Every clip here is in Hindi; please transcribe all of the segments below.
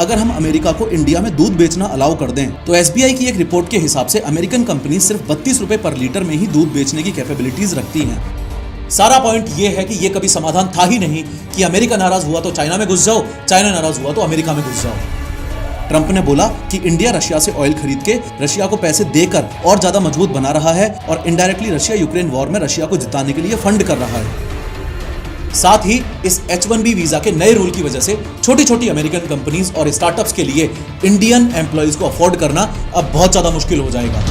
अगर हम अमेरिका को इंडिया में दूध बेचना अलाउ कर दें तो एसबीआई की एक रिपोर्ट के हिसाब से अमेरिकन कंपनी सिर्फ 32 रुपए पर लीटर में ही दूध बेचने की कैपेबिलिटीज रखती हैं। सारा पॉइंट ये है कि ये कभी समाधान था ही नहीं कि अमेरिका नाराज हुआ तो चाइना में घुस जाओ, चाइना नाराज हुआ तो अमेरिका में घुस जाओ। ट्रंप ने बोला कि इंडिया रशिया से ऑयल खरीद के रशिया को पैसे देकर और ज्यादा मजबूत बना रहा है और इनडायरेक्टली रशिया यूक्रेन वॉर में रशिया को जिताने के लिए फंड कर रहा है। साथ ही इस H1B वीजा के नए रूल की वजह से छोटी छोटी अमेरिकन कंपनीज और स्टार्टअप्स के लिए इंडियन एम्प्लॉइज को अफोर्ड करना अब बहुत ज्यादा मुश्किल हो जाएगा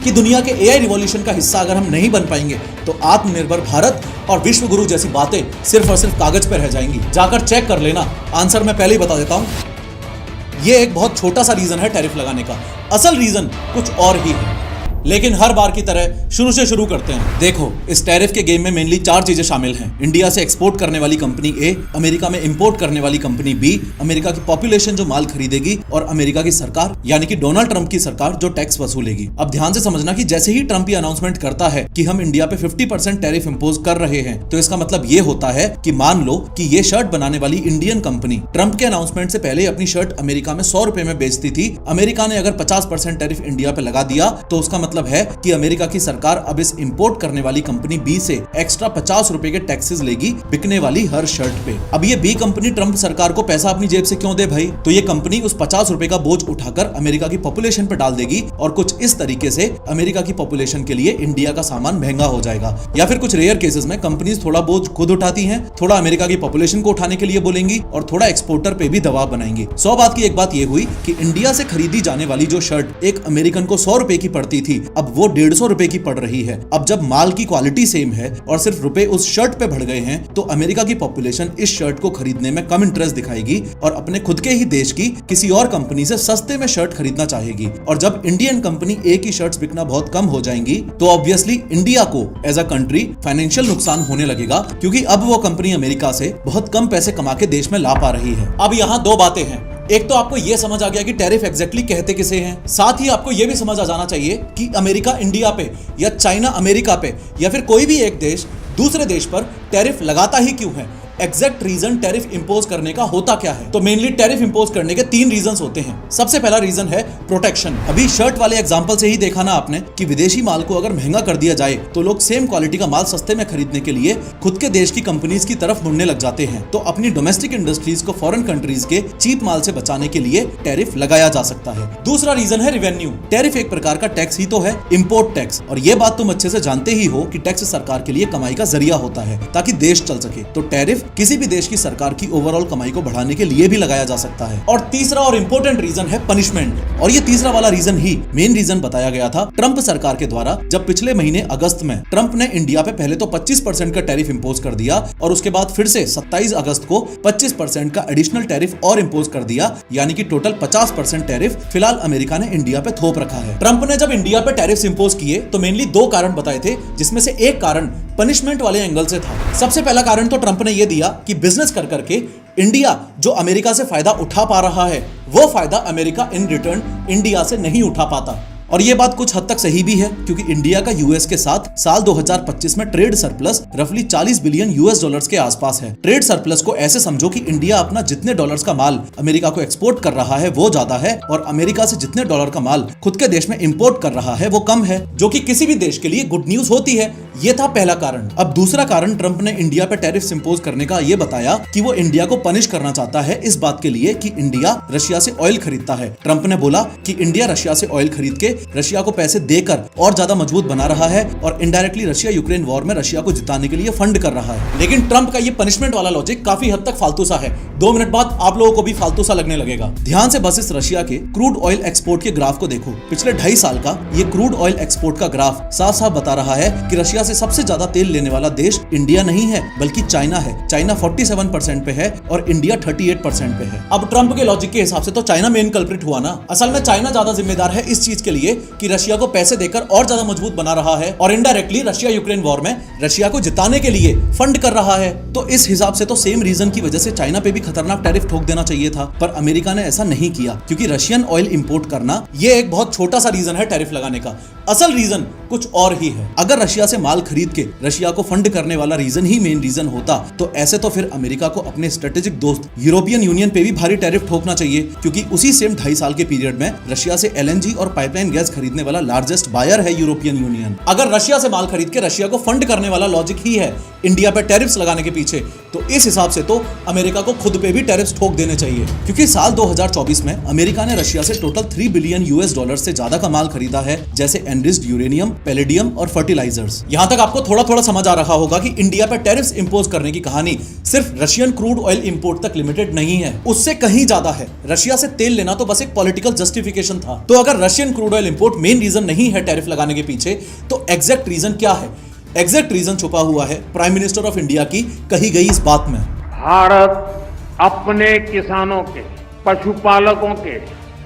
कि दुनिया के एआई रिवॉल्यूशन का हिस्सा अगर हम नहीं बन पाएंगे तो आत्मनिर्भर भारत और विश्व गुरु जैसी बातें सिर्फ और सिर्फ कागज पर रह जाएंगी। जाकर चेक कर लेना, आंसर मैं पहले ही बता देता हूं। ये एक बहुत छोटा सा रीजन है टैरिफ लगाने का, असल रीजन कुछ और ही है। लेकिन हर बार की तरह शुरू से शुरू करते हैं। देखो, इस टैरिफ के गेम में मेनली 4 चीजें शामिल हैं। इंडिया से एक्सपोर्ट करने वाली कंपनी ए, अमेरिका में इंपोर्ट करने वाली कंपनी बी, अमेरिका की पॉपुलेशन जो माल खरीदेगी और अमेरिका की सरकार यानी कि डोनाल्ड ट्रंप की सरकार जो टैक्स वसूलेगी। अब ध्यान से समझना कि जैसे ही ट्रंप ये अनाउंसमेंट करता है कि हम इंडिया पे 50% टैरिफ इंपोज कर रहे हैं, तो इसका मतलब ये होता है कि मान लो कि ये शर्ट बनाने वाली इंडियन कंपनी ट्रंप के अनाउंसमेंट से पहले अपनी शर्ट अमेरिका में 100 रुपए में बेचती थी। अमेरिका ने अगर 50% टैरिफ इंडिया पे लगा दिया तो उसका मतलब है कि अमेरिका की सरकार अब इस इंपोर्ट करने वाली कंपनी बी से एक्स्ट्रा 50 रुपए के टैक्सेस लेगी बिकने वाली हर शर्ट पे। अब ये बी कंपनी ट्रंप सरकार को पैसा अपनी जेब से क्यों दे भाई? तो ये कंपनी उस 50 रुपए का बोझ उठाकर अमेरिका की पॉपुलेशन पे डाल देगी और कुछ इस तरीके से अमेरिका की पॉपुलेशन के लिए इंडिया का सामान महंगा हो जाएगा। या फिर कुछ रेयर केसेस में कंपनीज थोड़ा बोझ खुद उठाती हैं, थोड़ा अमेरिका की पॉपुलेशन को उठाने के लिए बोलेंगी और थोड़ा एक्सपोर्टर पे भी दबाव बनाएंगी। 100 बात की एक बात ये हुई कि इंडिया से खरीदी जाने वाली जो शर्ट एक अमेरिकन को 100 रुपए की पड़ती थी, अब वो 150 रुपए की पड़ रही है। अब जब माल की क्वालिटी सेम है और सिर्फ रुपए उस शर्ट पे बढ़ गए हैं तो अमेरिका की पॉपुलेशन इस शर्ट को खरीदने में कम इंटरेस्ट दिखाएगी और अपने खुद के ही देश की किसी और कंपनी से सस्ते में शर्ट खरीदना चाहेगी। और जब इंडियन कंपनी ए की शर्ट्स बिकना बहुत कम हो जाएंगी तो ऑब्वियसली इंडिया को एज अ कंट्री फाइनेंशियल नुकसान होने लगेगा, क्योंकि अब वो कंपनी अमेरिका से बहुत कम पैसे कमा के देश में ला पा रही है। अब यहाँ 2 बातें हैं। एक तो आपको यह समझ आ गया कि टैरिफ एग्जैक्टली कहते किसे हैं, साथ ही आपको यह भी समझ आ जाना चाहिए कि अमेरिका इंडिया पे या चाइना अमेरिका पे या फिर कोई भी एक देश दूसरे देश पर टैरिफ लगाता ही क्यों है। एग्जैक्ट रीजन टैरिफ इंपोज करने का होता क्या है? तो मेनली टैरिफ इंपोज करने के 3 रीजंस होते हैं। सबसे पहला रीजन है प्रोटेक्शन। अभी शर्ट वाले एग्जांपल से ही देखा ना आपने कि विदेशी माल को अगर महंगा कर दिया जाए तो लोग सेम क्वालिटी का माल सस्ते में खरीदने के लिए खुद के देश की कंपनीज की तरफ मुड़ने लग जाते हैं। तो अपनी डोमेस्टिक इंडस्ट्रीज को फॉरेन कंट्रीज के चीप माल से बचाने के लिए टैरिफ लगाया जा सकता है। दूसरा रीजन है रेवेन्यू। टैरिफ एक प्रकार का टैक्स ही तो है, इंपोर्ट टैक्स। और ये बात तुम अच्छे से जानते ही हो कि टैक्स सरकार के लिए कमाई का जरिया होता है ताकि देश चल सके। तो टैरिफ किसी भी देश की सरकार की ओवरऑल कमाई को बढ़ाने के लिए भी लगाया जा सकता है। और तीसरा और इंपॉर्टेंट रीजन है पनिशमेंट। और ये तीसरा वाला रीजन ही मेन रीजन बताया गया था ट्रंप सरकार के द्वारा, जब पिछले महीने अगस्त में ट्रंप ने इंडिया पे पहले तो 25% का टैरिफ इंपोज कर दिया और उसके बाद फिर से 27 अगस्त को 25% का एडिशनल टैरिफ और इंपोज कर दिया, यानी कि टोटल 50% टैरिफ फिलहाल अमेरिका ने इंडिया पे थोप रखा है। ट्रंप ने जब इंडिया पे टैरिफ इंपोज किए तो मेनली 2 कारण बताए थे, जिसमें से एक कारण पनिशमेंट वाले एंगल से था। सबसे पहला कारण तो ट्रंप ने यह दिया कि बिजनेस कर करके इंडिया जो अमेरिका से फायदा उठा पा रहा है वो फायदा अमेरिका इन रिटर्न इंडिया से नहीं उठा पाता। और ये बात कुछ हद तक सही भी है, क्योंकि इंडिया का यूएस के साथ साल 2025 में ट्रेड सरप्लस रफली 40 बिलियन यूएस डॉलर्स के आसपास है। ट्रेड सरप्लस को ऐसे समझो कि इंडिया अपना जितने डॉलर्स का माल अमेरिका को एक्सपोर्ट कर रहा है वो ज्यादा है और अमेरिका से जितने डॉलर का माल खुद के देश में इंपोर्ट कर रहा है वो कम है, जो कि किसी भी देश के लिए गुड न्यूज होती है। ये था पहला कारण। अब दूसरा कारण ट्रंप ने इंडिया पे टैरिफ इंपोज करने का ये बताया कि वो इंडिया को पनिश करना चाहता है इस बात के लिए कि इंडिया रशिया से ऑयल खरीदता है। ट्रंप ने बोला कि इंडिया रशिया से ऑयल खरीद के रशिया को पैसे देकर और ज्यादा मजबूत बना रहा है और इनडायरेक्टली रशिया यूक्रेन वॉर में रशिया को जिताने के लिए फंड कर रहा है। लेकिन ट्रंप का ये पनिशमेंट वाला लॉजिक काफी हद तक फालतू सा है। 2 मिनट बाद आप लोगों को भी फालतू सा लगने लगेगा। ध्यान से बस इस रशिया के क्रूड ऑयल एक्सपोर्ट के ग्राफ को देखो। पिछले 2.5 साल का ये क्रूड ऑयल एक्सपोर्ट का ग्राफ साफ साफ बता रहा है कि रशिया से सबसे ज्यादा तेल लेने वाला देश इंडिया नहीं है बल्कि चाइना है। चाइना 47% पे है और इंडिया 38% पे है। अब ट्रंप के लॉजिक के हिसाब से तो चाइना मेन कल्प्रिट हुआ ना। असल में चाइना ज्यादा जिम्मेदार है इस चीज के लिए कि रशिया को पैसे देकर और ज्यादा मजबूत बना रहा है और इनडायरेक्टली रशिया यूक्रेन वॉर में रशिया को जिताने के लिए फंड कर रहा है। तो इस हिसाब से तो सेम रीजन की वजह से चाइना पे भी खतरनाक टैरिफ ठोक देना चाहिए था, पर अमेरिका ने ऐसा नहीं किया, क्योंकि रशियन ऑयल इंपोर्ट करना ये एक बहुत छोटा सा रीजन है टैरिफ लगाने का। असल रीजन कुछ और ही है। अगर रशिया से माल खरीद के रशिया को फंड करने वाला रीजन ही मेन रीजन होता तो ऐसे तो फिर अमेरिका को अपने स्ट्रेटेजिक दोस्त यूरोपियन यूनियन पे भी भारी टैरिफ ठोकना चाहिए, क्योंकि उसी सेम 2.5 साल के पीरियड में रशिया से LNG और पाइपलाइन गैस खरीदने वाला लार्जेस्ट बायर है यूरोपियन यूनियन। अगर रशिया से माल खरीद के रशिया को फंड करने वाला लॉजिक ही है इंडिया पे टैरिफ्स लगाने के पीछे, तो इस हिसाब से तो अमेरिका को खुद पे भी टैरिफ्स ठोक देने चाहिए, क्योंकि साल 2024 में अमेरिका ने रशिया से टोटल $3 बिलियन से ज्यादा का माल खरीदा है, जैसे एनरिच्ड यूरेनियम, पैलेडियम और फर्टिलाइजर्स। यहां तक आपको थोड़ा थोड़ा समझ आ रहा होगा कि इंडिया पे टैरिफ्स इंपोज करने की कहानी सिर्फ रशियन क्रूड ऑयल इंपोर्ट तक लिमिटेड नहीं है, उससे कहीं ज्यादा है। रशिया से तेल लेना तो बस एक पॉलिटिकल जस्टिफिकेशन था। तो अगर Russian crude oil import main reason नहीं है टैरिफ लगाने के पीछे, तो एग्जैक्ट रीजन क्या है? एग्जैक्ट रीजन छुपा हुआ है प्राइम मिनिस्टर ऑफ इंडिया की कही गई इस बात में। भारत अपने किसानों के, पशुपालकों के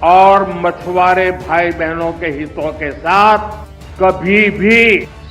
और मछुआरे भाई बहनों के हितों के साथ कभी भी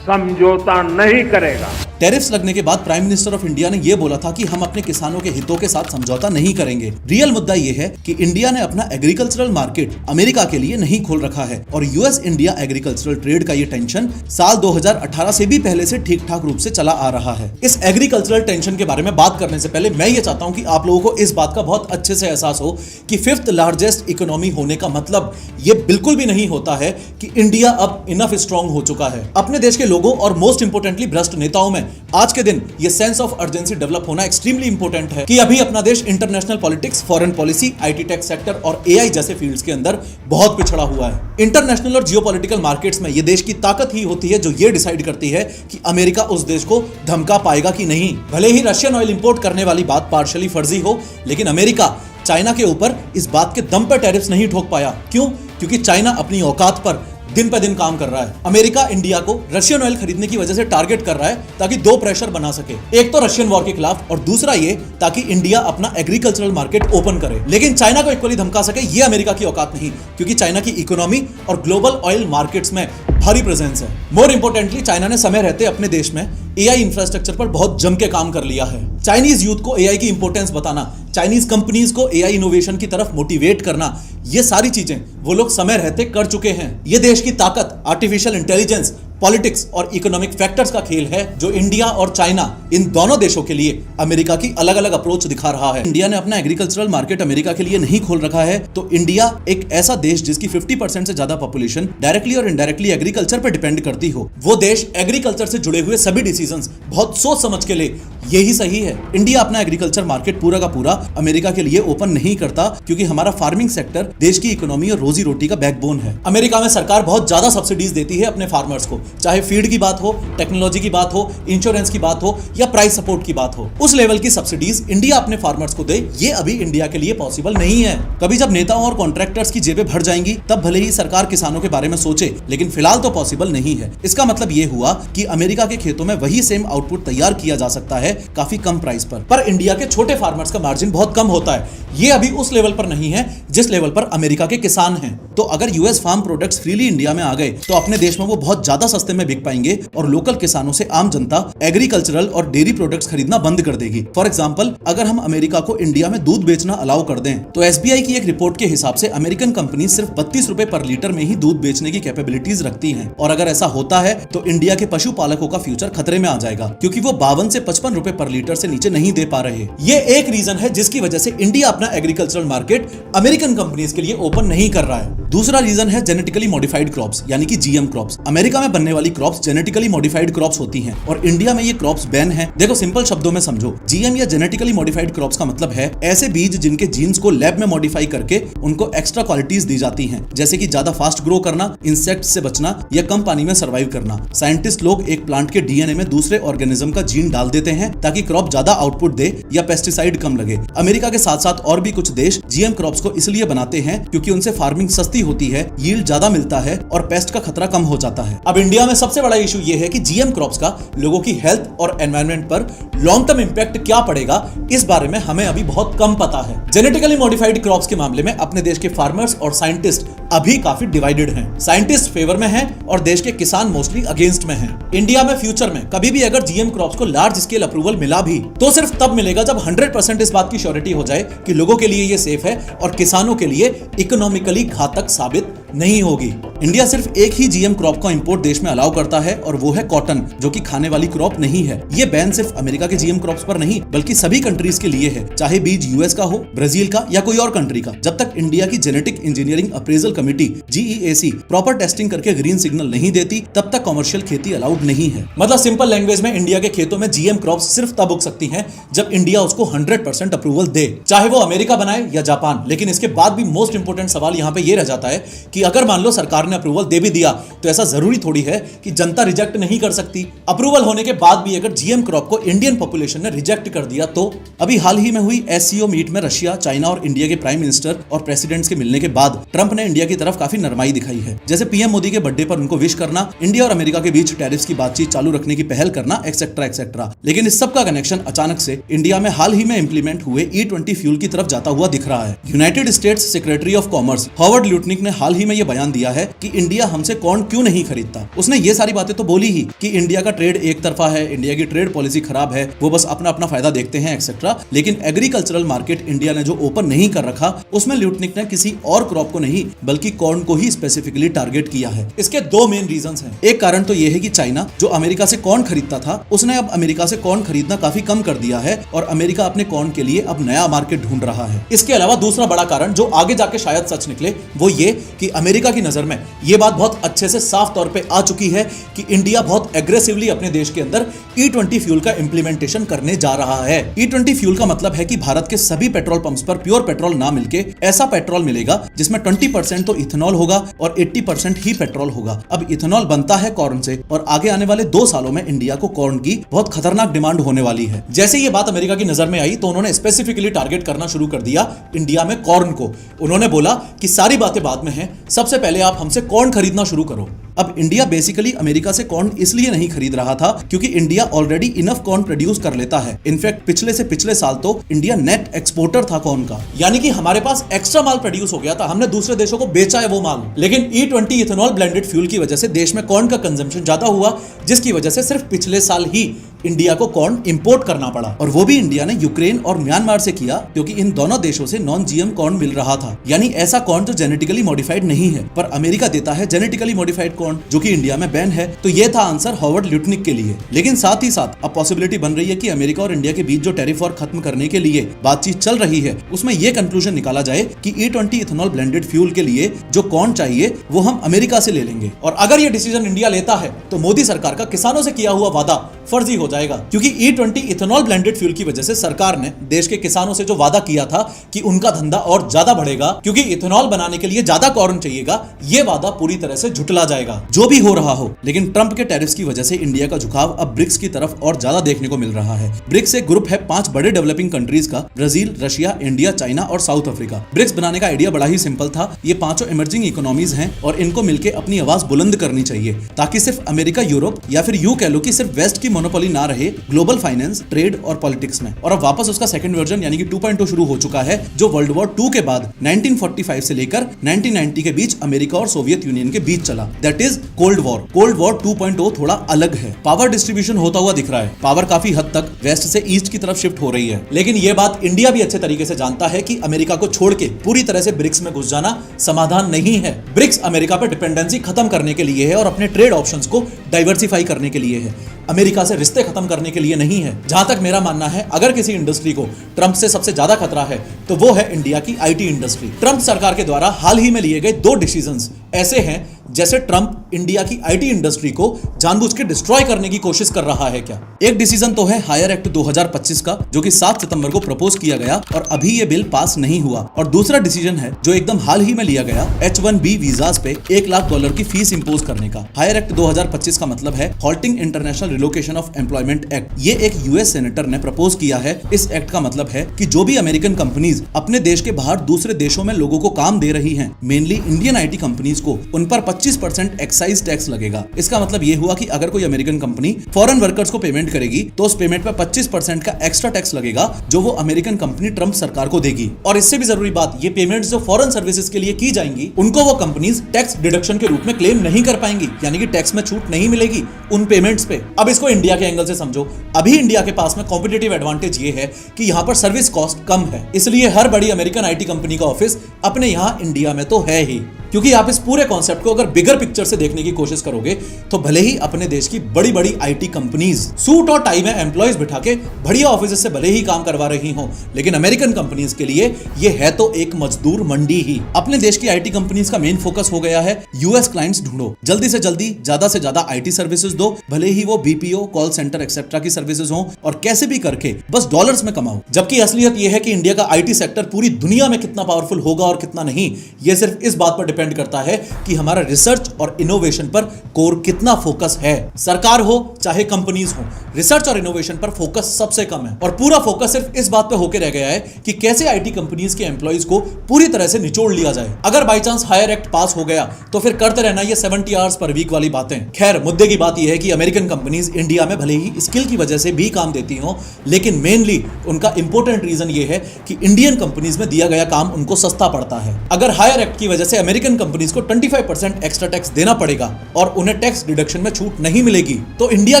समझौता नहीं करेगा। टैरिफ्स लगने के बाद प्राइम मिनिस्टर ऑफ इंडिया ने यह बोला था कि हम अपने किसानों के हितों के साथ समझौता नहीं करेंगे। रियल मुद्दा यह है कि इंडिया ने अपना एग्रीकल्चरल मार्केट अमेरिका के लिए नहीं खोल रखा है, और यूएस इंडिया एग्रीकल्चरल ट्रेड का ये टेंशन साल 2018 से भी पहले से ठीक ठाक रूप से चला आ रहा है। इस एग्रीकल्चरल टेंशन के बारे में बात करने से पहले मैं ये चाहता हूं कि आप लोगों को इस बात का बहुत अच्छे से एहसास हो कि 5th लार्जेस्ट इकोनॉमी होने का मतलब ये बिल्कुल भी नहीं होता है कि इंडिया अब इनफ स्ट्रांग हो चुका है। अपने देश के लोगों और मोस्ट इंपोर्टेंटली भ्रष्ट नेताओं में आज के दिन ये सेंस ऑफ अर्जेंसी डेवलप होना एक्सट्रीमली इंपॉर्टेंट है कि अभी अपना देश international politics, foreign policy, IT tech sector और एआई जैसे फील्ड्स के अंदर बहुत पिछड़ा हुआ है। इंटरनेशनल और जियोपॉलिटिकल मार्केट्स में ये देश की ताकत ही होती है जो ये डिसाइड करती है कि अमेरिका उस देश को धमका पाएगा कि नहीं। भले ही रशियन ऑयल इंपोर्ट करने वाली बात पार्शियली फर्जी हो, लेकिन अमेरिका चाइना के ऊपर इस बात के दम पर टैरिफ्स नहीं ठोक पाया। क्यों? क्योंकि चाइना अपनी औकात पर दिन पे दिन काम कर रहा है। अमेरिका इंडिया को रशियन ऑयल खरीदने की वजह से टारगेट कर रहा है ताकि 2 प्रेशर बना सके, एक तो रशियन वॉर के खिलाफ और दूसरा ये ताकि इंडिया अपना एग्रीकल्चरल मार्केट ओपन करे। लेकिन चाइना को इक्वली धमका सके ये अमेरिका की औकात नहीं, क्योंकि चाइना की इकोनॉमी और ग्लोबल ऑयल मार्केट्स में भारी प्रेजेंस है। मोर इंपोर्टेंटली चाइना ने समय रहते अपने देश में एआई इंफ्रास्ट्रक्चर पर बहुत जम के काम कर लिया है। चाइनीज यूथ को एआई की इंपॉर्टेंस बताना, चाइनीज कंपनीज को एआई इनोवेशन की तरफ मोटिवेट करना, ये सारी चीजें वो लोग समय रहते कर चुके हैं। ये देश की ताकत आर्टिफिशियल इंटेलिजेंस, पॉलिटिक्स और इकोनॉमिक फैक्टर्स का खेल है जो इंडिया और चाइना इन दोनों देशों के लिए अमेरिका की अलग अलग अप्रोच दिखा रहा है। इंडिया ने अपना एग्रीकल्चरल मार्केट अमेरिका के लिए नहीं खोल रखा है, तो इंडिया एक ऐसा देश जिसकी 50% से ज्यादा पॉपुलेशन डायरेक्टली और इनडायरेक्टली एग्रीकल्चर पर डिपेंड करती हो, वो देश एग्रीकल्चर से जुड़े हुए सभी डिसीजंस बहुत सोच समझ के ले, यही सही है। इंडिया अपना एग्रीकल्चर मार्केट पूरा का पूरा अमेरिका के लिए ओपन नहीं करता, क्योंकि हमारा फार्मिंग सेक्टर देश की इकोनॉमी और रोजी रोटी का बैकबोन है। अमेरिका में सरकार बहुत ज्यादा सब्सिडीज देती है अपने फार्मर्स को, चाहे फीड की बात हो, टेक्नोलॉजी की बात हो, इंश्योरेंस की बात हो या प्राइस सपोर्ट की बात हो। उस लेवल की सब्सिडीज इंडिया अपने फार्मर्स को दे, ये अभी इंडिया के लिए पॉसिबल नहीं है। कभी जब नेताओं और कॉन्ट्रैक्टर्स की जेबें भर जाएंगी तब भले ही सरकार किसानों के बारे में सोचे, लेकिन फिलहाल तो पॉसिबल नहीं है। इसका मतलब ये हुआ कि अमेरिका के खेतों में वही सेम आउटपुट तैयार किया जा सकता है काफी कम प्राइस पर इंडिया के छोटे फार्मर्स का मार्जिन बहुत कम होता है। ये अभी उस लेवल पर नहीं है जिस लेवल पर अमेरिका के किसान हैं। तो अगर US farm products freely India में आ गए तो अपने देश में वो बहुत ज्यादा सस्ते में बिक पाएंगे और लोकल किसानों से आम जनता एग्रीकल्चरल और डेयरी प्रोडक्ट्स खरीदना बंद कर देगी। फॉर एग्जांपल, अगर हम अमेरिका को इंडिया में दूध बेचना अलाउ कर दें तो एसबीआई की एक रिपोर्ट के हिसाब से अमेरिकन कंपनी सिर्फ 32 रुपए पर लीटर में ही दूध बेचने की कैपेबिलिटीज रखती हैं। और अगर ऐसा होता है तो इंडिया के पशुपालकों का फ्यूचर खतरे में आ जाएगा, क्योंकि वो 52 से 55 रुपए पर लीटर से नीचे नहीं दे पा रहे। ये एक रीजन है जिसकी वजह से इंडिया अपना एग्रीकल्चरल मार्केट अमेरिकन कंपनीज के लिए ओपन नहीं कर रहा है। दूसरा रीजन है जेनेटिकली मॉडिफाइड क्रॉप्स, यानी कि जीएम क्रॉप्स। अमेरिका में बनने वाली क्रॉप्स जेनेटिकली मॉडिफाइड क्रॉप्स होती हैं और इंडिया में ये क्रॉप्स बैन है। देखो, सिंपल शब्दों में समझो, जीएम या जेनेटिकली मॉडिफाइड क्रॉप्स का मतलब है ऐसे बीज जिनके जीन्स को लैब में मॉडिफाई करके उनको एक्स्ट्रा क्वालिटीज दी जाती हैं, जैसे कि ज्यादा फास्ट ग्रो करना, इंसेक्ट से बचना या कम पानी में सर्वाइव करना। साइंटिस्ट लोग एक प्लांट के डीएनए में दूसरे ऑर्गेनिज्म का जीन डाल देते हैं ताकि क्रॉप ज्यादा आउटपुट दे या पेस्टिसाइड कम लगे। अमेरिका के साथ साथ और भी कुछ देश जीएम क्रॉप्स को इसलिए बनाते हैं क्योंकि उनसे फार्मिंग सस्ती होती है, यील्ड ज्यादा मिलता है और पेस्ट का खतरा कम हो जाता है। अब इंडिया में सबसे बड़ा इशू ये है कि जीएम क्रॉप्स का लोगों की हेल्थ और एनवायरनमेंट पर लॉन्ग टर्म इंपैक्ट क्या पड़ेगा, इस बारे में हमें अभी बहुत कम पता है। जेनेटिकली मॉडिफाइड क्रॉप्स के मामले में अपने देश के फार्मर्स और साइंटिस्ट अभी काफी डिवाइडेड हैं। साइंटिस्ट फेवर में हैं और देश के किसान मोस्टली अगेंस्ट में हैं। इंडिया में फ्यूचर में कभी भी अगर जीएम क्रॉप्स को लार्ज स्केल अप्रूवल मिला भी तो सिर्फ तब मिलेगा जब 100% इस बात की श्योरिटी हो जाए कि लोगों के लिए ये सेफ है और किसानों के लिए इकोनॉमिकली घातक साबित नहीं होगी। इंडिया सिर्फ एक ही जीएम क्रॉप का इंपोर्ट देश में अलाउ करता है और वो है कॉटन, जो कि खाने वाली क्रॉप नहीं है। ये बैन सिर्फ अमेरिका के जीएम क्रॉप्स पर नहीं बल्कि सभी कंट्रीज के लिए है, चाहे बीज यूएस का हो, ब्राजील का या कोई और कंट्री का। जब तक इंडिया की genetic engineering appraisal committee GEAC proper testing करके ग्रीन सिग्नल नहीं देती, तब तक कमर्शियल खेती अलाउड नहीं है। मतलब सिंपल लैंग्वेज में इंडिया के खेतों में जीएम क्रॉप्स सिर्फ तब उग सकती हैं जब इंडिया उसको 100% अप्रूवल दे, चाहे वो अमेरिका बनाए या जापान। लेकिन इसके बाद भी मोस्ट इंपोर्टेंट सवाल यहाँ पे ये रह जाता है कि अगर मान लो सरकार ने अप्रूवल दे भी दिया तो ऐसा जरूरी थोड़ी है कि जनता रिजेक्ट नहीं कर सकती। अप्रूवल होने के बाद भी अगर जीएम क्रॉप को इंडियन पॉपुलेशन ने रिजेक्ट कर दिया तो? अभी हाल ही में हुई SCO मीट में रशिया, चाइना और इंडिया के प्राइम मिनिस्टर और प्रेसिडेंट्स के मिलने के बाद ट्रंप ने इंडिया की तरफ काफी नरमाई दिखाई है, जैसे पीएम मोदी के बर्थडे पर उनको विश करना, इंडिया और अमेरिका के बीच टैरिफ्स की बातचीत चालू रखने की पहल करना, एक्सेट्रा एक्सेट्रा। लेकिन इस सब का कनेक्शन अचानक से इंडिया में हाल ही में इंप्लीमेंट हुए E20 फ्यूल की तरफ जाता हुआ दिख रहा है। United States secretary of commerce Howard Lutnick ने हाल ही में यह बयान दिया है कि इंडिया हमसे कॉर्न क्यों नहीं खरीदता। उसने ये सारी बातें तो बोली ही कि इंडिया का ट्रेड एक तरफा है, इंडिया की ट्रेड पॉलिसी खराब है, वो बस अपना अपना फायदा देखते हैं एक्सेट्रा। लेकिन एग्रीकल्चरल मार्केट इंडिया ने जो ओपन नहीं कर रखा, उसमें ल्यूटनिक ने किसी और क्रॉप को नहीं बल्कि कॉर्न को ही स्पेसिफिकली टारगेट किया है। इसके दो मेन रीजंस हैं। एक कारण तो यह है कि चाइना जो अमेरिका से कॉर्न खरीदता था, उसने अब अमेरिका से कॉर्न खरीदना काफी कम कर दिया है और अमेरिका अपने कॉर्न के लिए अब नया मार्केट ढूंढ रहा है। इसके अलावा दूसरा बड़ा कारण जो आगे जाके शायद सच निकले, वो ये कि अमेरिका की नजर में ये बात बहुत अच्छे से साफ तौर पे आ चुकी है कि इंडिया बहुत एग्रेसिवली अपने देश के अंदर E20 फ्यूल का इंप्लीमेंटेशन करने जा रहा है। E20 फ्यूल का मतलब है कि भारत के सभी पेट्रोल पंप्स पर प्योर पेट्रोल ना मिलके ऐसा पेट्रोल मिलेगा जिसमें 20% तो इथेनॉल होगा और 80% ही पेट्रोल होगा। अब इथेनॉल बनता है कॉर्न से और आगे आने वाले 2 सालों में इंडिया को कॉर्न की बहुत खतरनाक डिमांड होने वाली है। जैसे ये बात अमेरिका की नजर में आई तो उन्होंने स्पेसिफिकली टारगेट करना शुरू कर दिया इंडिया में कॉर्न को। उन्होंने बोला कि सारी बातें बाद में हैं, सबसे पहले आप हमसे कॉर्न खरीदना शुरू करो। अब इंडिया बेसिकली अमेरिका से कॉर्न इसलिए नहीं खरीद रहा था क्योंकि India already enough corn produce कर लेता है। इनफैक्ट पिछले से पिछले साल तो इंडिया नेट एक्सपोर्टर था कॉर्न का, यानी कि हमारे पास एक्स्ट्रा माल प्रोड्यूस हो गया था, हमने दूसरे देशों को बेचा है वो माल। लेकिन E20 इथेनॉल ब्लेंडेड फ्यूल की वजह से देश में कॉर्न का कंजम्पशन ज्यादा हुआ, जिसकी वजह से सिर्फ पिछले साल ही इंडिया को कॉर्न इंपोर्ट करना पड़ा। और वो भी इंडिया ने यूक्रेन और म्यांमार से किया क्योंकि इन दोनों देशों से नॉन जीएम कॉर्न मिल रहा था, यानी ऐसा कॉर्न जो जेनेटिकली मॉडिफाइड नहीं है। पर अमेरिका देता है जेनेटिकली मॉडिफाइड कॉर्न जो कि इंडिया में बैन है। तो ये था आंसर हॉवर्ड ल्यूटनिक के लिए। लेकिन साथ ही साथ अब पॉसिबिलिटी बन रही है कि अमेरिका और इंडिया के बीच जो टैरिफ वॉर खत्म करने के लिए बातचीत चल रही है, उसमें यह कंक्लूजन निकाला जाए कि E20 इथेनॉल ब्लेंडेड फ्यूल के लिए जो कॉर्न चाहिए वो हम अमेरिका से ले लेंगे। और अगर ये डिसीजन इंडिया लेता है तो मोदी सरकार का किसानों से किया हुआ वादा फर्जी हो जाएगा, क्योंकि E20 इथेनॉल ब्लेंडेड फ्यूल की वजह से सरकार ने देश के किसानों से जो वादा किया था कि उनका धंधा और ज्यादा बढ़ेगा क्योंकि इथेनॉल बनाने के लिए ज्यादा कॉर्न चाहिएगा, ये वादा पूरी तरह से झुटला जाएगा। जो भी हो रहा हो, लेकिन ट्रंप के टैरिफ्स की वजह से इंडिया का झुकाव अब ब्रिक्स की तरफ और ज्यादा देखने को मिल रहा है। ब्रिक्स एक ग्रुप है 5 बड़े डेवलपिंग कंट्रीज का, ब्राजील, रशिया, इंडिया, चाइना और साउथ अफ्रीका। ब्रिक्स बनाने का आइडिया बड़ा ही सिंपल था। ये 5 इमर्जिंग इकोनॉमीज हैं और इनको मिलकर अपनी आवाज बुलंद करनी चाहिए ताकि सिर्फ अमेरिका, यूरोप या फिर यूं कह लो कि सिर्फ वेस्ट की मोनोपोली ना रहे ग्लोबल फाइनेंस, ट्रेड और पॉलिटिक्स में। और अब वापस उसका सेकंड वर्जन यानी कि 2.0 शुरू हो चुका है, जो वर्ल्ड वॉर 2 के बाद 1945 से लेकर 1990 के बीच अमेरिका और सोवियत यूनियन के बीच चला। That is cold war. Cold war 2.0 थोड़ा अलग है। पावर डिस्ट्रीब्यूशन होता हुआ दिख रहा है। पावर काफी हद तक वेस्ट से ईस्ट की तरफ शिफ्ट हो रही है। लेकिन यह बात इंडिया भी अच्छे तरीके से जानता है कि अमेरिका को छोड़ के पूरी तरह से ब्रिक्स में घुस जाना समाधान नहीं है। ब्रिक्स अमेरिका पर डिपेंडेंसी खत्म करने के लिए है और अपने ट्रेड ऑप्शंस को डाइवर्सिफाई करने के लिए है, अमेरिका से रिश्ते खत्म करने के लिए नहीं है। जहां तक मेरा मानना है, अगर किसी इंडस्ट्री को ट्रंप से सबसे ज्यादा खतरा है तो वो है इंडिया की आईटी इंडस्ट्री। ट्रंप सरकार के द्वारा हाल ही में लिए गए 2 डिसीजंस ऐसे हैं जैसे ट्रंप इंडिया की आईटी इंडस्ट्री को जानबूझ के डिस्ट्रॉय करने की कोशिश कर रहा है क्या। एक डिसीजन तो है हायर एक्ट 2025 का, जो कि 7 सितंबर को प्रपोज किया गया और अभी ये बिल पास नहीं हुआ। और दूसरा डिसीजन है जो एकदम हाल ही में लिया गया, H1B वीजास पे $1 लाख की फीस इंपोज करने का। हायर एक्ट 2025 का मतलब है halting international relocation of employment act. ये एक यूएस सेनेटर ने प्रपोज किया है। इस एक्ट का मतलब है कि जो भी अमेरिकन कंपनीज अपने देश के बाहर दूसरे देशों में लोगों को काम दे रही हैं, मेनली इंडियन आईटी कंपनीज को, उन पर 25% एक्साइज टैक्स लगेगा। इसका मतलब ये हुआ कि अगर कोई अमेरिकन कंपनी फॉरेन वर्कर्स को पेमेंट करेगी तो उस पेमेंट पर 25% का एक्स्ट्रा टैक्स लगेगा जो वो अमेरिकन कंपनी ट्रंप सरकार को देगी। और इससे भी जरूरी बात, ये पेमेंट्स जो फॉरेन सर्विसेज के लिए की जाएंगी उनको वो कंपनीज टैक्स डिडक्शन के रूप में क्लेम नहीं कर पाएंगी, यानी कि टैक्स में छूट नहीं मिलेगी उन पेमेंट्स पे। अब इसको इंडिया के एंगल से समझो। अभी इंडिया के पास में कॉम्पिटिटिव एडवांटेज ये है कि यहाँ पर सर्विस कॉस्ट कम है, इसलिए हर बड़ी अमेरिकन आईटी कंपनी का ऑफिस अपने यहाँ इंडिया में तो है ही, क्योंकि आप इस पूरी पूरे कॉन्सेप्ट को अगर बिगर पिक्चर से देखने की कोशिश करोगे तो भले ही अपने देश की बड़ी बड़ी आईटी कंपनीज सूट और टाई में एम्प्लॉयज बिठा के बढ़िया ऑफिस से भले ही काम करवा रही हो, लेकिन अमेरिकन कंपनीज के लिए ये है तो एक मजदूर मंडी ही। अपने देश की आईटी कंपनीज का मेन फोकस हो गया है यूएस क्लाइंट्स ढूंढो, जल्दी से जल्दी ज्यादा से ज्यादा आईटी सर्विसेज दो, भले ही वो बीपीओ, कॉल सेंटर एक्सेट्रा की सर्विसेज हो, और कैसे भी करके बस डॉलर्स में कमाओ। जबकि असलियत यह है कि इंडिया का आईटी सेक्टर पूरी दुनिया में कितना पावरफुल होगा और कितना नहीं, यह सिर्फ इस बात पर डिपेंड करता है कि हमारा रिसर्च और इनोवेशन पर कोर कितना फोकस है। सरकार हो चाहे कंपनीज हो, रिसर्च और इनोवेशन पर फोकस सबसे कम है और पूरा फोकस सिर्फ इस बात पे होके रह गया है कि कैसे आईटी कंपनीज के एम्प्लॉइज को पूरी तरह से निचोड़ लिया जाए। अगर by chance hire act pass हो गया तो फिर करते रहना ये 70 आवर्स पर वीक वाली बातें। खैर, मुद्दे की बात यह है कि अमेरिकन कंपनीज इंडिया में भले ही स्किल की वजह से भी काम देती हो, लेकिन मेनली उनका इंपॉर्टेंट रीजन ये है कि इंडियन कंपनीज में दिया गया काम उनको सस्ता पड़ता है। अगर हायर एक्ट की वजह से अमेरिकन कंपनीज को 25% एक्स्ट्रा टैक्स देना पड़ेगा और उन्हें टैक्स डिडक्शन में छूट नहीं मिलेगी, तो इंडिया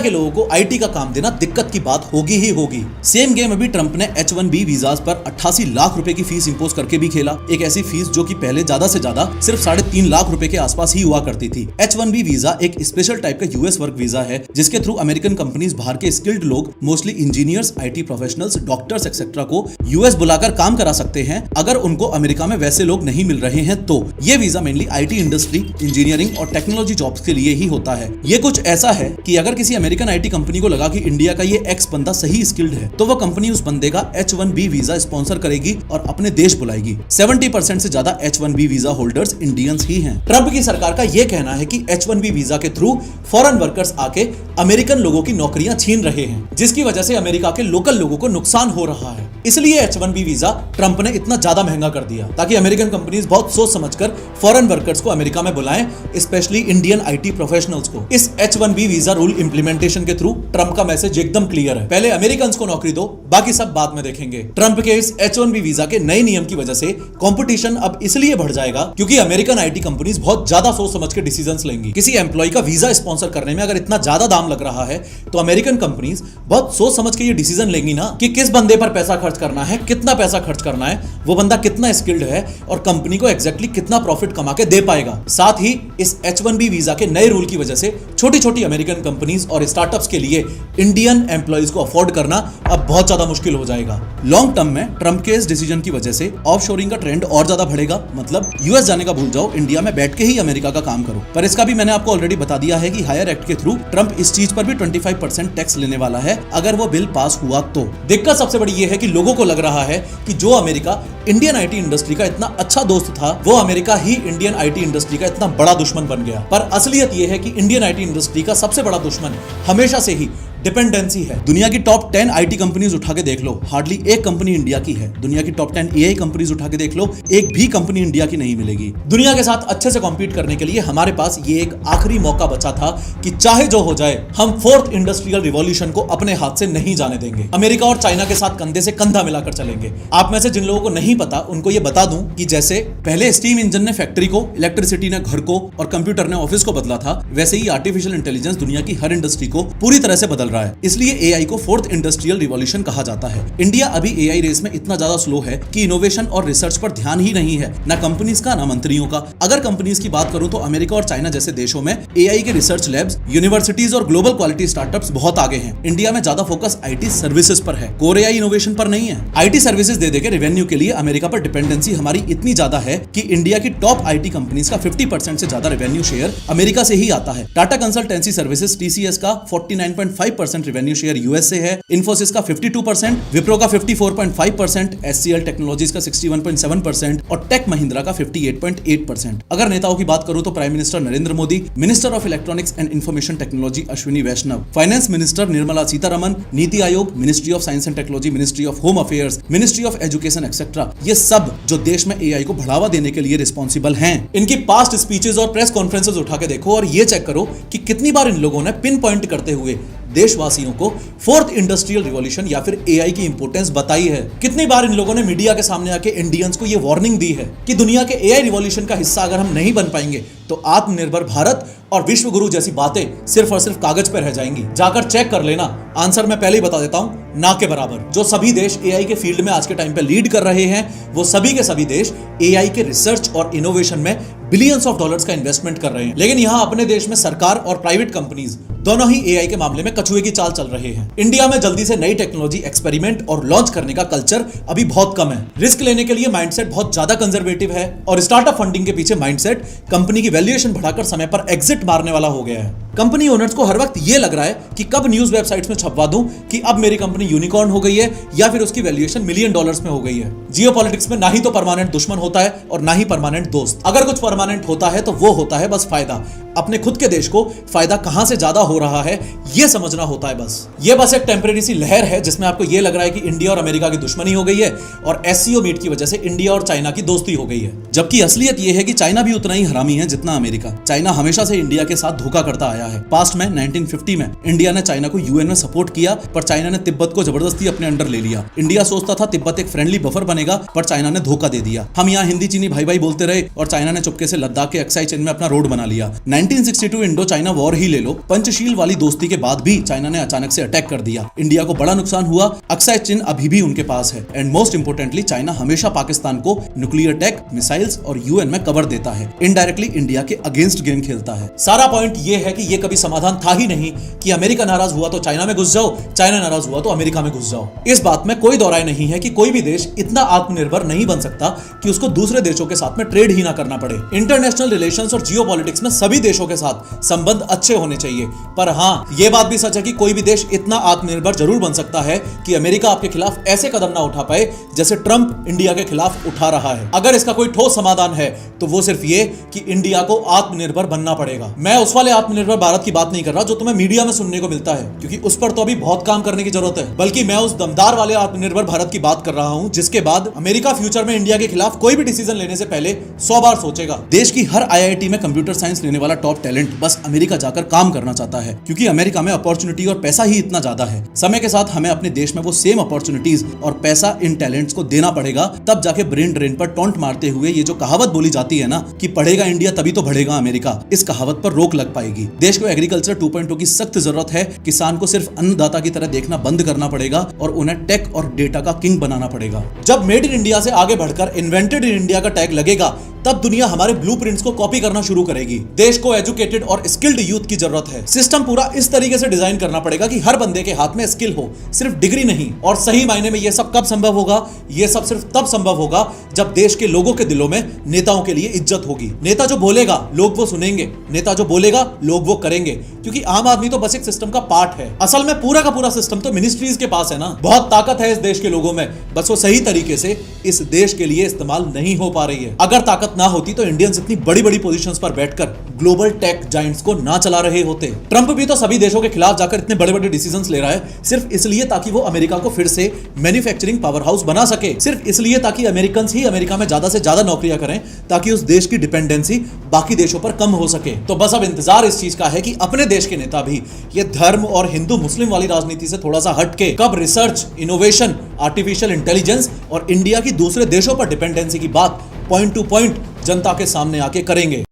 के लोगों को आईटी का काम देना दिक्कत की बात होगी ही होगी। सेम गेम अभी ट्रंप ने H1B वीजास पर 88 लाख रुपए की फीस इंपोज करके भी खेला। एक ऐसी फीस जो कि पहले ज्यादा से ज्यादा सिर्फ 3.5 लाख रुपए के आसपास ही हुआ करती थी। H1B वीजा एक स्पेशल टाइप का यूएस वर्क वीजा है जिसके थ्रू अमेरिकन कंपनीज बाहर के स्किल्ड लोग, mostly engineers, IT professionals, doctors etcetera को यूएस बुलाकर काम करा सकते हैं अगर उनको अमेरिका में वैसे लोग नहीं मिल रहे हैं। तो ये visa mainly IT industry, engineering और टेक्नोलॉजी जॉब्स के लिए ही होता है। ये कुछ ऐसा है कि अगर किसी अमेरिकन आईटी कंपनी को लगा कि इंडिया का ये एक्स बंदा सही स्किल्ड है तो वो कंपनी उस बंदे का H1B वीजा स्पॉन्सर करेगी और अपने देश बुलाएगी। 70% से ज्यादा H1B वीजा होल्डर्स इंडियंस ही हैं। ट्रंप की सरकार का ये कहना है कि H1B वीजा के थ्रू फॉरेन वर्कर्स आके अमेरिकन लोगों की नौकरियां छीन रहे हैं, जिसकी वजह से अमेरिका के लोकल लोगों को नुकसान हो रहा है। इसलिए H1B वीजा ट्रंप ने इतना ज्यादा महंगा कर दिया ताकि अमेरिकन कंपनीज बहुत सोच समझकर फॉरेन वर्कर्स को अमेरिका में बुलाएं, स्पेशली इंडियन आईटी प्रोफेशनल्स को। इस H1B वीजा रूल इंप्लीमेंटेशन के थ्रू ट्रंप का मैसेज एकदम क्लियर है, पहले अमेरिकन को नौकरी दो, बाकी सब बाद में देखेंगे। ट्रंप के इस H1B वीजा के नए नियम की वजह से कंपटीशन अब इसलिए बढ़ जाएगा क्योंकि अमेरिकन आईटी कंपनीज बहुत ज्यादा सोच समझ के डिसीजंस लेंगी। किसी एम्प्लॉय का वीजा स्पॉन्सर करने में अगर इतना ज्यादा दाम लग रहा है तो अमेरिकन कंपनीज बहुत सोच समझ के ये डिसीजन लेंगी ना कि किस बंदे पर पैसा खर्च करना है, कितना पैसा खर्च करना है, वो बंदा कितना स्किल्ड है और कंपनी को एग्जैक्टली कितना प्रॉफिट कमा के दे पाएगा। साथ ही इस H1B वीजा के नए रूल की वजह से छोटी छोटी अमेरिकन कंपनीज और स्टार्टअप्स के लिए इंडियन एम्प्लॉइज को अफोर्ड करना अब बहुत ज्यादा मुश्किल हो जाएगा। लॉन्ग टर्म में ट्रंप के इस डिसीजन की वजह से ऑफशोरिंग का ट्रेंड और ज्यादा बढ़ेगा, मतलब यूएस जाने का भूल जाओ, इंडिया में बैठ के ही अमेरिका का काम करो। पर इसका भी मैंने आपको ऑलरेडी बता दिया है कि हायर एक्ट के थ्रू ट्रंप इस चीज पर भी 25% टैक्स लेने वाला है अगर वो बिल पास हुआ तो। दिक्कत सबसे बड़ी ये है कि लोगों को लग रहा है कि जो अमेरिका इंडियन आईटी इंडस्ट्री का इतना अच्छा दोस्त था, वो America he Indian IT industry का इतना बड़ा दुश्मन बन गया। पर असलियत यह है कि इंडियन आईटी इंडस्ट्री का सबसे बड़ा दुश्मन हमेशा से ही डिपेंडेंसी है। दुनिया की टॉप 10 आईटी कंपनीज उठा के देख लो, हार्डली एक कंपनी इंडिया की है। दुनिया की टॉप 10 एआई कंपनीज उठा के देख लो, एक भी कंपनी इंडिया की नहीं मिलेगी। दुनिया के साथ अच्छे से कॉम्पीट करने के लिए हमारे पास ये एक आखिरी मौका बचा था कि चाहे जो हो जाए हम 4th इंडस्ट्रियल रिवॉल्यूशन को अपने हाथ से नहीं जाने देंगे। अमेरिका और चाइना के साथ कंधे से कंधा मिलाकर चलेंगे। आप में से जिन लोगों को नहीं पता उनको ये बता दूं कि जैसे पहले स्टीम इंजन ने फैक्ट्री को, इलेक्ट्रिसिटी ने घर को और कंप्यूटर ने ऑफिस को बदला था, वैसे ही आर्टिफिशियल इंटेलिजेंस दुनिया की हर इंडस्ट्री को पूरी तरह से बदल रहा है। इसलिए एआई को 4th इंडस्ट्रियल रिवॉल्यूशन कहा जाता है। इंडिया अभी एआई रेस में इतना ज्यादा स्लो है कि इनोवेशन और रिसर्च पर ध्यान ही नहीं है, ना कंपनीज का ना मंत्रियों का। अगर कंपनीज की बात करूं तो अमेरिका और चाइना जैसे देशों में एआई के रिसर्च लैब्स, यूनिवर्सिटीज और ग्लोबल क्वालिटी स्टार्टअप्स बहुत आगे हैं। इंडिया में ज्यादा फोकस आईटी सर्विसेज पर है, कोर एआई इनोवेशन पर नहीं है। आईटी सर्विसेज दे देके रेवेन्यू के लिए अमेरिका पर डिपेंडेंसी हमारी इतनी ज्यादा है कि इंडिया की टॉप आईटी कंपनीज का 50% से ज्यादा रेवेन्यू शेयर अमेरिका से ही आता है। टाटा कंसल्टेंसी सर्विसेज TCS का 49.5% रेवेन्यू शेयर यूएस से है, इन्फोसिस का 52%, विप्रो का 54.5%, HCL टेक्नोलॉजीज का 61.7% और टेक महिंद्रा का 58.8%। अगर नेताओं की बात करूं तो prime minister Narendra Modi, minister of electronics and information technology Ashwini Vaishnaw, finance minister Nirmala Sitharaman, NITI Aayog, ministry of science and technology, ministry of home affairs, ministry of education etcetera, ये सब जो देश में एआई को बढ़ावा देने के लिए रिस्पॉन्सिबल हैं। इनकी पास्ट स्पीचेस और प्रेस कॉन्फ्रेंसेस उठा के देखो और ये चेक करो कि कितनी बार इन लोगों ने पिन पॉइंट करते हुए देशवासियों को 4th इंडस्ट्रियल रिवॉल्यूशन या फिर एआई की इंपोर्टेंस बताई है। कितनी बार इन लोगों ने मीडिया के सामने आके इंडियंस को ये वार्निंग दी है कि दुनिया के एआई रिवॉल्यूशन का हिस्सा अगर हम नहीं बन पाएंगे तो आत्मनिर्भर भारत और विश्व गुरु जैसी बातें सिर्फ और सिर्फ कागज पर रह जाएंगी। जाकर चेक कर लेना, आंसर मैं पहले ही बता देता हूं, ना के बराबर। जो सभी देश एआई के फील्ड में आज के टाइम पे लीड कर रहे हैं, वो सभी के सभी देश एआई के रिसर्च और इनोवेशन में बिलियंस ऑफ डॉलर्स का इन्वेस्टमेंट कर रहे हैं। लेकिन यहां अपने देश में सरकार और प्राइवेट कंपनीज दोनों ही एआई के मामले में कछुए की चाल चल रहे हैं। इंडिया में जल्दी से नई टेक्नोलॉजी एक्सपेरिमेंट और लॉन्च करने का कल्चर अभी बहुत कम है। रिस्क लेने के लिए माइंडसेट बहुत ज्यादा कंजर्वेटिव है और स्टार्टअप फंडिंग के पीछे माइंडसेट कंपनी की वैल्यूएशन बढ़ाकर समय पर एग्जिट मारने वाला हो गया है। कंपनी ओनर्स को हर वक्त ये लग रहा है कि कब न्यूज वेबसाइट्स में छपवा दूं कि अब मेरी कंपनी यूनिकॉर्न हो गई है या फिर उसकी वैल्यूएशन $1 मिलियन में हो गई है। जियोपॉलिटिक्स में ना ही तो परमानेंट दुश्मन होता है और ना ही परमानेंट दोस्त। अगर कुछ परमानेंट होता है तो वो होता है बस फायदा। अपने खुद के देश को फायदा कहां से ज्यादा हो रहा है ये समझना होता है बस। ये बस एक टेम्परेरी सी लहर है जिसमें आपको ये लग रहा है कि इंडिया और अमेरिका की दुश्मनी हो गई है और एससीओ मीट की वजह से इंडिया और चाइना की दोस्ती हो गई है। जबकि असलियत ये है कि चाइना भी उतना ही हरामी है जितना अमेरिका। चाइना हमेशा से इंडिया के साथ धोखा करता आया है। पास्ट में 1950 में इंडिया ने चाइना को यूएन में सपोर्ट किया, पर चाइना ने तिब्बत को जबरदस्ती अपने अंडर ले लिया। इंडिया सोचता था तिब्बत एक फ्रेंडली बफर बनेगा, पर चाइना ने धोखा दे दिया। हम यहाँ हिंदी चीनी भाई भाई बोलते रहे और चाइना ने चुपके से लद्दाख के अक्साई चिन में अपना रोड बना लिया। 1962 इंडो चाइना वॉर ही ले लो, पंचशील वाली दोस्ती के बाद भी चाइना ने अचानक से अटैक कर दिया। इंडिया को बड़ा नुकसान हुआ। अक्साई चिन अभी भी उनके पास है। एंड मोस्ट इंपोर्टेंटली चाइना हमेशा पाकिस्तान को न्यूक्लियर टेक, मिसाइल्स और यूएन में कवर देता है। इनडायरेक्टली इंडिया के अगेंस्ट गेम खेलता है। सारा पॉइंट ये है कि ये कभी समाधान था ही नहीं कि अमेरिका नाराज हुआ तो चाइना में घुस जाओ, चाइना नाराज हुआ तो अमेरिका में घुस जाओ। इस बात में कोई दो राय नहीं है कि कोई भी देश इतना आत्मनिर्भर नहीं बन सकता कि उसको दूसरे देशों के साथ में ट्रेड ही ना करना पड़े। इंटरनेशनल रिलेशंस और जियोपॉलिटिक्स में सभी देशों के साथ संबंध अच्छे होने चाहिए, पर हाँ ये बात भी सच है कि कोई भी देश इतना आत्मनिर्भर जरूर बन सकता है कि अमेरिका आपके खिलाफ ऐसे कदम ना उठा पाए जैसे ट्रंप इंडिया के खिलाफ उठा रहा है। अगर इसका कोई ठोस समाधान है तो वो सिर्फ ये कि इंडिया को आत्मनिर्भर बनना पड़ेगा। मैं उस वाले आत्मनिर्भर भारत की बात नहीं कर रहा जो तुम्हें मीडिया में सुनने को मिलता है, क्योंकि उस पर तो अभी बहुत काम करने की जरूरत है, बल्कि मैं उस दमदार वाले आत्मनिर्भर भारत की बात कर रहा हूं जिसके बाद अमेरिका फ्यूचर में इंडिया के खिलाफ कोई भी डिसीजन लेने से पहले 100 बार सोचेगा। देश की हर आईआईटी में कंप्यूटर साइंस लेने वाला टॉप टैलेंट बस अमेरिका जाकर काम करना चाहता है, क्योंकि अमेरिका में अपॉर्चुनिटी और पैसा ही इतना ज्यादा है। समय के साथ हमें अपने देश में वो सेम अपॉर्चुनिटीज और पैसा इन टैलेंट्स को देना पड़ेगा, तब जाके ब्रेन ड्रेन पर टॉन्ट मारते हुए ये जो कहावत बोली जाती है ना कि पढ़ेगा इंडिया तभी तो बढ़ेगा अमेरिका, इस कहावत पर रोक लग पाएगी। देश को एग्रीकल्चर 2.0 की सख्त जरूरत है। किसान को सिर्फ अन्नदाता की तरह देखना बंद करना पड़ेगा और उन्हें टेक और डेटा का किंग बनाना पड़ेगा। जब मेड इन इंडिया से आगे बढ़कर इन्वेंटेड इन इंडिया का टैग लगेगा तब दुनिया हमारे ब्लूप्रिंट्स को कॉपी करना शुरू करेगी। देश को एजुकेटेड और स्किल्ड यूथ की जरूरत है। सिस्टम पूरा इस तरीके से डिजाइन करना पड़ेगा कि हर बंदे के हाथ में स्किल हो, सिर्फ डिग्री नहीं। और सही मायने में ये सब कब संभव होगा? ये सब सिर्फ तब संभव होगा जब देश के लोगों के दिलों में नेताओं के लिए इज्जत होगी। नेता जो बोलेगा लोग वो सुनेंगे, नेता जो बोलेगा लोग वो करेंगे, क्योंकि आम आदमी तो बस एक सिस्टम का पार्ट है। असल में पूरा का पूरा सिस्टम तो मिनिस्ट्रीज के पास है ना। बहुत ताकत है इस देश के लोगों में, बस वो सही तरीके से इस देश के लिए इस्तेमाल नहीं हो पा रही है। अगर ताकत ना होती तो इंडियंस इतनी बड़ी बड़ी पोजीशंस पर बैठकर ग्लोबल टेक जायंट्स को ना चला रहे होते। ट्रंप भी तो सभी देशों के खिलाफ जाकर इतने बड़े बड़े डिसीजंस ले रहा है सिर्फ इसलिए ताकि वो अमेरिका को फिर से मैन्युफैक्चरिंग पावर हाउस बना सके, सिर्फ इसलिए ताकि अमेरिकन ही अमेरिका में ज्यादा से ज्यादा नौकरियां करें, ताकि उस देश की डिपेंडेंसी बाकी देशों पर कम हो सके। तो बस अब इंतजार इस चीज का है कि अपने देश के नेता भी ये धर्म और हिंदू मुस्लिम वाली राजनीति से थोड़ा सा हटके कब रिसर्च, इनोवेशन, आर्टिफिशियल इंटेलिजेंस और इंडिया की दूसरे देशों पर डिपेंडेंसी की बात पॉइंट टू पॉइंट जनता के सामने आके करेंगे।